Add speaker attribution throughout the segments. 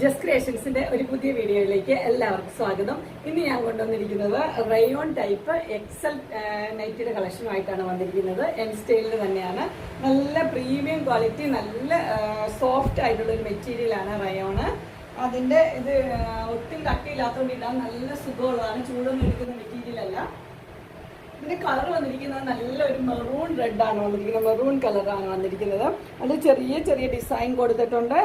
Speaker 1: Just ക്രിയേഷൻസിന്റെ ഒരു പുതിയ വീഡിയോയിലേക്ക് എല്ലാവർക്കും സ്വാഗതം. ഇന്ന് ഞാൻ കൊണ്ടുവന്നിരിക്കുന്നത് റയോൺ ടൈപ്പ് എക്സൽ നൈറ്റിയുടെ കളക്ഷനുമായിട്ടാണ് വന്നിരിക്കുന്നത്. എം സ്റ്റൈലിൽ തന്നെയാണ്. നല്ല പ്രീമിയം ക്വാളിറ്റി, നല്ല സോഫ്റ്റ് ആയിട്ടുള്ള ഒരു മെറ്റീരിയലാണ് റയോണ്. അതിന്റെ ഇത് ഒട്ടും കട്ടിയില്ലാത്തതുകൊണ്ട് ഇടാൻ നല്ല സുഖമുള്ളതാണ്. ചൂടൊന്നും എടുക്കുന്ന മെറ്റീരിയൽ അല്ല. ഇതിന്റെ കളർ വന്നിരിക്കുന്നത് നല്ലൊരു മെറൂൺ റെഡാണ് വന്നിരിക്കുന്നത്. മെറൂൺ കളറാണ് വന്നിരിക്കുന്നത്. അത് ചെറിയ ചെറിയ ഡിസൈൻ കൊടുത്തിട്ടുണ്ട്.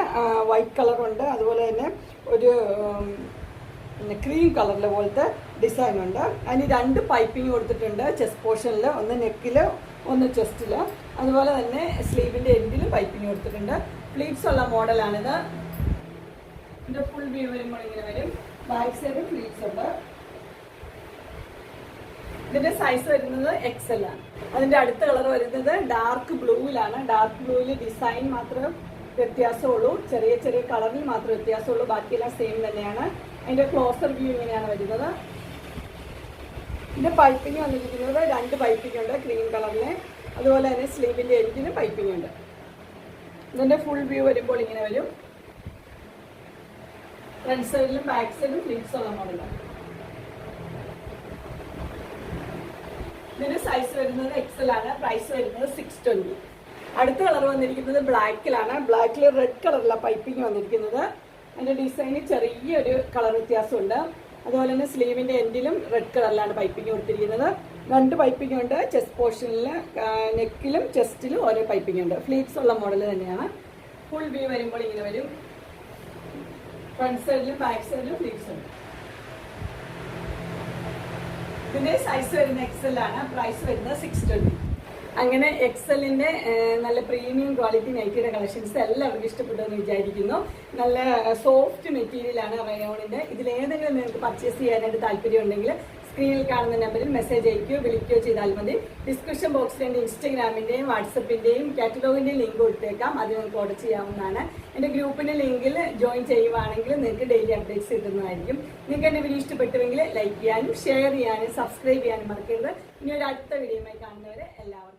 Speaker 1: വൈറ്റ് കളറുണ്ട്, അതുപോലെ തന്നെ ഒരു ക്രീം കളറിലെ പോലത്തെ ഡിസൈൻ ഉണ്ട്. അതിന് രണ്ട് പൈപ്പിംഗ് കൊടുത്തിട്ടുണ്ട്. ചെസ്റ്റ് പോർഷനിൽ, ഒന്ന് നെക്കിൽ, ഒന്ന് ചെസ്റ്റിൽ. അതുപോലെ തന്നെ സ്ലീവിൻ്റെ എൻഡിലും പൈപ്പിംഗ് കൊടുത്തിട്ടുണ്ട്. ഫ്ലീറ്റ്സ് ഉള്ള മോഡലാണിത്. ഇതിൻ്റെ ഫുൾ വ്യൂ വരുമ്പോൾ ഇങ്ങനെ വരും. ബാക്ക് സൈഡ് ഫ്ലീറ്റ്സ് ഉണ്ട്. ഇതിന്റെ സൈസ് വരുന്നത് എക്സൽ ആണ്. അതിന്റെ അടുത്ത കളർ വരുന്നത് ഡാർക്ക് ബ്ലൂവിലാണ്. ഡാർക്ക് ബ്ലൂവിൽ ഡിസൈൻ മാത്രം വ്യത്യാസമുള്ളൂ, ചെറിയ ചെറിയ കളറിൽ മാത്രം വ്യത്യാസമുള്ളൂ. ബാക്കിയെല്ലാം സെയിം തന്നെയാണ്. അതിന്റെ ക്ലോസർ വ്യൂ ഇങ്ങനെയാണ് വരുന്നത്. ഇതിന്റെ പൈപ്പിംഗ് വന്നിരിക്കുന്നത് രണ്ട് പൈപ്പിംഗ് ഉണ്ട്, ക്രീം കളറിന്. അതുപോലെ തന്നെ സ്ലീവിന്റെ എൻഡിന് പൈപ്പിംഗ് ഉണ്ട്. ഇതിന്റെ ഫുൾ വ്യൂ വരുമ്പോൾ ഇങ്ങനെ വരും. ഫ്രണ്ട് സൈഡിലും ബാക്ക് സൈഡിലും ഫ്ലീറ്റ്സ് ഉള്ള മോഡലാണ്. ഇതിന്റെ സൈസ് വരുന്നത് എക്സൽ ആണ്. പ്രൈസ് വരുന്നത് 620. അടുത്ത കളർ വന്നിരിക്കുന്നത് ബ്ലാക്കിലാണ്. ബ്ലാക്കിൽ റെഡ് കളറിലുള്ള പൈപ്പിംഗ് വന്നിരിക്കുന്നത്. അതിന്റെ ഡിസൈന് ചെറിയൊരു കളർ വ്യത്യാസമുണ്ട്. അതുപോലെ തന്നെ സ്ലീവിന്റെ എൻഡിലും റെഡ് കളറിലാണ് പൈപ്പിംഗ് കൊടുത്തിരിക്കുന്നത്. രണ്ട് പൈപ്പിംഗ് ഉണ്ട്. ചെസ്റ്റ് പോർഷനിൽ, നെക്കിലും ചെസ്റ്റിലും ഓരോ പൈപ്പിംഗ് ഉണ്ട്. ഫ്ലീറ്റ്സ് ഉള്ള മോഡൽ തന്നെയാണ്. ഫുൾ വ്യൂ വരുമ്പോൾ ഇങ്ങനെ വരും. ഫ്രണ്ട് സൈഡിലും ബാക്ക് സൈഡിലും ഫ്ലീറ്റ്സ് ഉണ്ട്. ഇതിന്റെ സൈസ് വരുന്ന എക്സൽ ആണ്. പ്രൈസ് വരുന്നത് 620. അങ്ങനെ എക്സലിന്റെ നല്ല പ്രീമിയം ക്വാളിറ്റി നൈറ്റിയുടെ കളക്ഷൻസ് എല്ലാവർക്കും ഇഷ്ടപ്പെട്ടു എന്ന് വിചാരിക്കുന്നു. നല്ല സോഫ്റ്റ് മെറ്റീരിയൽ ആണ് റയോണിന്റെ. ഇതിലേതെങ്കിലും നിങ്ങൾക്ക് പർച്ചേസ് ചെയ്യാനായിട്ട് താല്പര്യം ഉണ്ടെങ്കിൽ സ്ക്രീനിൽ കാണുന്ന നമ്പറിൽ മെസ്സേജ് അയക്കുകയോ വിളിക്കുകയോ ചെയ്താൽ മതി. ഡിസ്ക്രിപ്ഷൻ ബോക്സിൽ എൻ്റെ ഇൻസ്റ്റഗ്രാമിൻ്റെയും വാട്സപ്പിൻ്റെയും കാറ്റലോഗിൻ്റെയും ലിങ്ക് കൊടുത്തേക്കാം. അത് നിങ്ങൾക്ക് ഓർഡർ ചെയ്യാവുന്നതാണ്. എൻ്റെ ഗ്രൂപ്പിൻ്റെ ലിങ്കിൽ ജോയിൻ ചെയ്യുവാണെങ്കിൽ നിങ്ങൾക്ക് ഡെയിലി അപ്ഡേറ്റ്സ് കിട്ടുന്നതായിരിക്കും. നിങ്ങൾക്ക് എൻ്റെ വീഡിയോ ഇഷ്ടപ്പെട്ടുവെങ്കിൽ ലൈക്ക് ചെയ്യാനും ഷെയർ ചെയ്യാനും സബ്സ്ക്രൈബ് ചെയ്യാനും മറക്കരുത്. ഇനി ഒരു അടുത്ത വീഡിയോയുമായി കാണുന്നവരെ എല്ലാവർക്കും